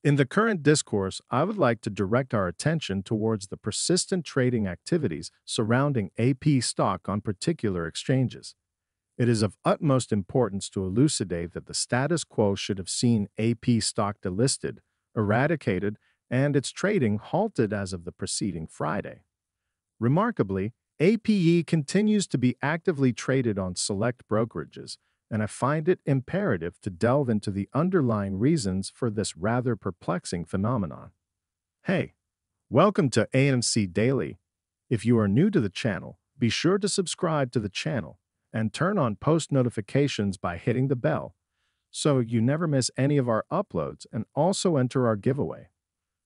In the current discourse, I would like to direct our attention towards the persistent trading activities surrounding AP stock on particular exchanges. It is of utmost importance to elucidate that the status quo should have seen AP stock delisted, eradicated, and its trading halted as of the preceding Friday. Remarkably, APE continues to be actively traded on select brokerages, and I find it imperative to delve into the underlying reasons for this rather perplexing phenomenon. Hey, welcome to AMC Daily. If you are new to the channel, be sure to subscribe to the channel and turn on post notifications by hitting the bell so you never miss any of our uploads, and also enter our giveaway.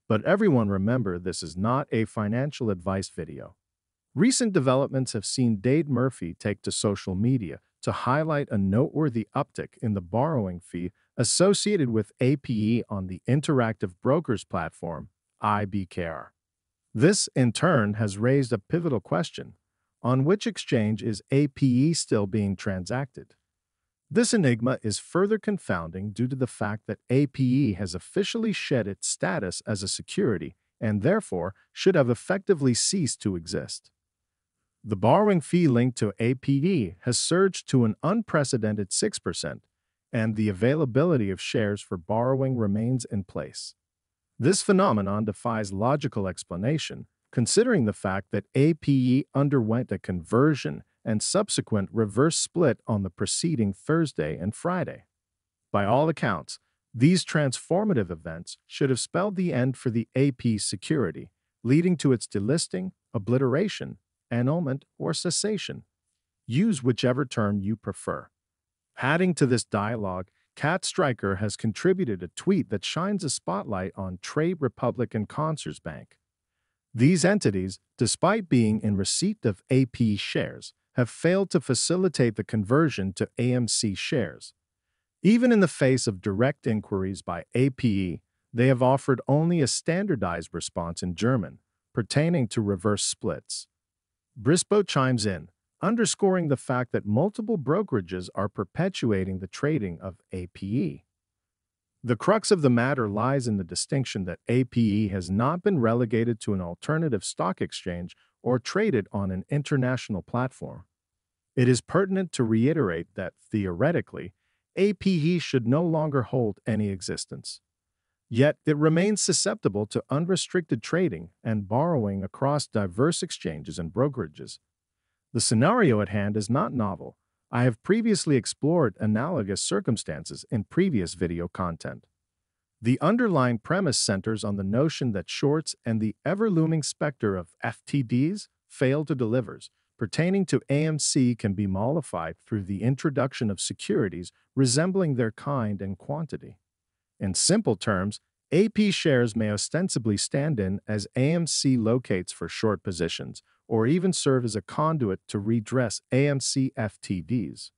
But everyone remember, this is not a financial advice video. Recent developments have seen Dade Murphy take to social media to highlight a noteworthy uptick in the borrowing fee associated with APE on the interactive brokers platform, IBKR. This, in turn, has raised a pivotal question: on which exchange is APE still being transacted? This enigma is further confounding due to the fact that APE has officially shed its status as a security and therefore should have effectively ceased to exist. The borrowing fee linked to APE has surged to an unprecedented 6%, and the availability of shares for borrowing remains in place. This phenomenon defies logical explanation, considering the fact that APE underwent a conversion and subsequent reverse split on the preceding Thursday and Friday. By all accounts, these transformative events should have spelled the end for the AP security, leading to its delisting, obliteration, annulment, or cessation. Use whichever term you prefer. Adding to this dialogue, Cat Stryker has contributed a tweet that shines a spotlight on Trey Republic and Consorsbank Bank. These entities, despite being in receipt of AP shares, have failed to facilitate the conversion to AMC shares. Even in the face of direct inquiries by APE, they have offered only a standardized response in German, pertaining to reverse splits. Brispo chimes in, underscoring the fact that multiple brokerages are perpetuating the trading of APE. The crux of the matter lies in the distinction that APE has not been relegated to an alternative stock exchange or traded on an international platform. It is pertinent to reiterate that, theoretically, APE should no longer hold any existence. Yet it remains susceptible to unrestricted trading and borrowing across diverse exchanges and brokerages. The scenario at hand is not novel. I have previously explored analogous circumstances in previous video content. The underlying premise centers on the notion that shorts and the ever-looming specter of FTDs, failed to delivers, pertaining to AMC can be mollified through the introduction of securities resembling their kind and quantity. In simple terms, AP shares may ostensibly stand in as AMC locates for short positions, or even serve as a conduit to redress AMC FTDs.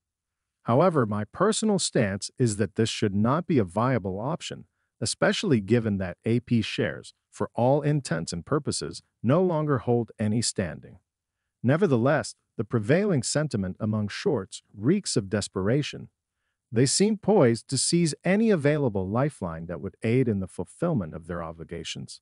However, my personal stance is that this should not be a viable option, especially given that AP shares, for all intents and purposes, no longer hold any standing. Nevertheless, the prevailing sentiment among shorts reeks of desperation. They seem poised to seize any available lifeline that would aid in the fulfillment of their obligations.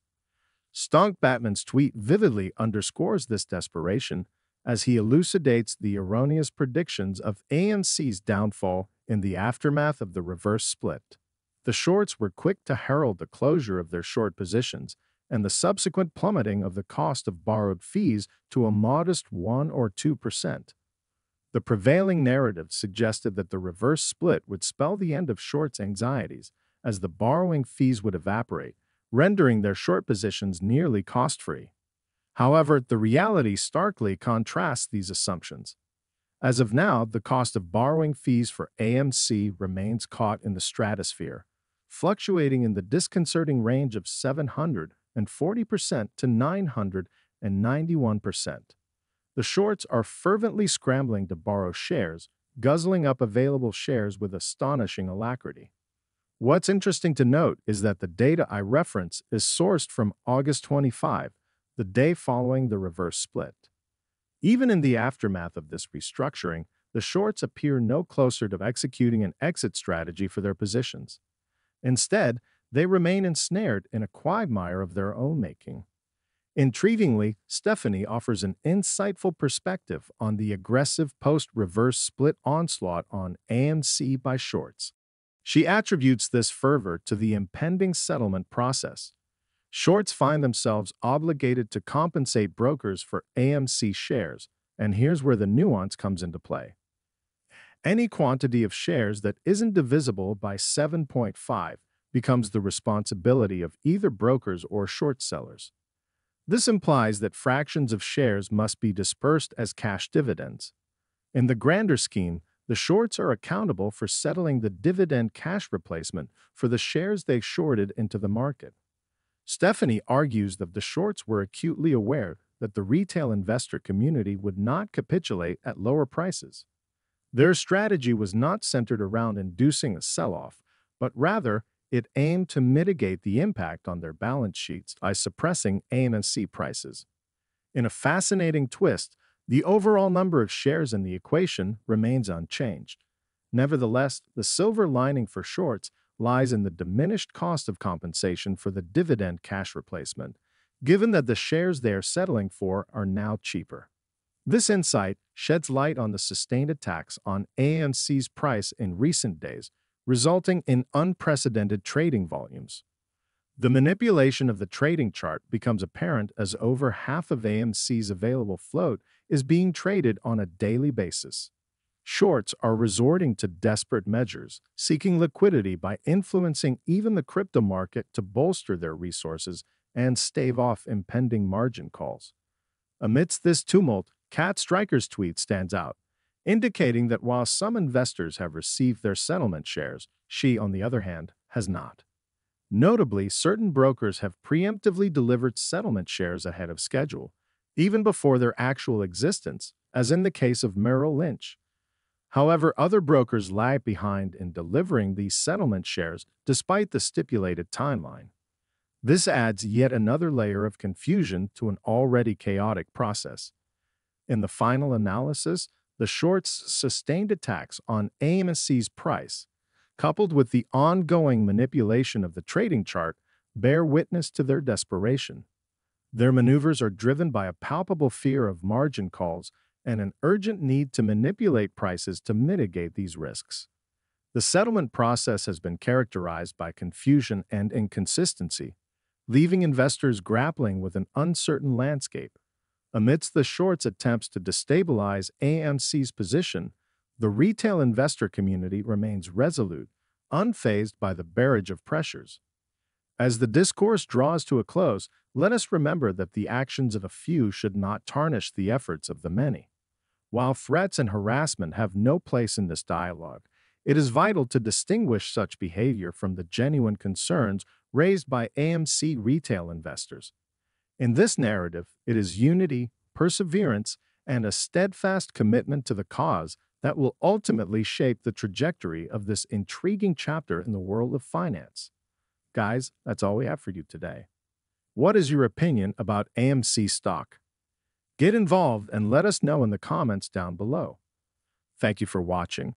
Stonk Batman's tweet vividly underscores this desperation as he elucidates the erroneous predictions of AMC's downfall in the aftermath of the reverse split. The shorts were quick to herald the closure of their short positions and the subsequent plummeting of the cost of borrowed fees to a modest 1 or 2%. The prevailing narrative suggested that the reverse split would spell the end of shorts' anxieties, as the borrowing fees would evaporate, rendering their short positions nearly cost-free. However, the reality starkly contrasts these assumptions. As of now, the cost of borrowing fees for AMC remains caught in the stratosphere, fluctuating in the disconcerting range of 740% to 991%. The shorts are fervently scrambling to borrow shares, guzzling up available shares with astonishing alacrity. What's interesting to note is that the data I reference is sourced from August 25, the day following the reverse split. Even in the aftermath of this restructuring, the shorts appear no closer to executing an exit strategy for their positions. Instead, they remain ensnared in a quagmire of their own making. Intriguingly, Stephanie offers an insightful perspective on the aggressive post-reverse split onslaught on AMC by shorts. She attributes this fervor to the impending settlement process. Shorts find themselves obligated to compensate brokers for AMC shares, and here's where the nuance comes into play. Any quantity of shares that isn't divisible by 7.5 becomes the responsibility of either brokers or short sellers. This implies that fractions of shares must be dispersed as cash dividends. In the grander scheme, the shorts are accountable for settling the dividend cash replacement for the shares they shorted into the market. Stephanie argues that the shorts were acutely aware that the retail investor community would not capitulate at lower prices. Their strategy was not centered around inducing a sell-off, but rather it aimed to mitigate the impact on their balance sheets by suppressing AMC prices. In a fascinating twist, the overall number of shares in the equation remains unchanged. Nevertheless, the silver lining for shorts lies in the diminished cost of compensation for the dividend cash replacement, given that the shares they are settling for are now cheaper. This insight sheds light on the sustained attacks on AMC's price in recent days, resulting in unprecedented trading volumes. The manipulation of the trading chart becomes apparent as over half of AMC's available float is being traded on a daily basis. Shorts are resorting to desperate measures, seeking liquidity by influencing even the crypto market to bolster their resources and stave off impending margin calls. Amidst this tumult, Cat Striker's tweet stands out, indicating that while some investors have received their settlement shares, she, on the other hand, has not. Notably, certain brokers have preemptively delivered settlement shares ahead of schedule, even before their actual existence, as in the case of Merrill Lynch. However, other brokers lag behind in delivering these settlement shares despite the stipulated timeline. This adds yet another layer of confusion to an already chaotic process. In the final analysis, the shorts' sustained attacks on AMC's price, coupled with the ongoing manipulation of the trading chart, bear witness to their desperation. Their maneuvers are driven by a palpable fear of margin calls and an urgent need to manipulate prices to mitigate these risks. The settlement process has been characterized by confusion and inconsistency, leaving investors grappling with an uncertain landscape. Amidst the shorts' attempts to destabilize AMC's position, the retail investor community remains resolute, unfazed by the barrage of pressures. As the discourse draws to a close, let us remember that the actions of a few should not tarnish the efforts of the many. While threats and harassment have no place in this dialogue, it is vital to distinguish such behavior from the genuine concerns raised by AMC retail investors. In this narrative, it is unity, perseverance, and a steadfast commitment to the cause that will ultimately shape the trajectory of this intriguing chapter in the world of finance. Guys, that's all we have for you today. What is your opinion about AMC stock? Get involved and let us know in the comments down below. Thank you for watching.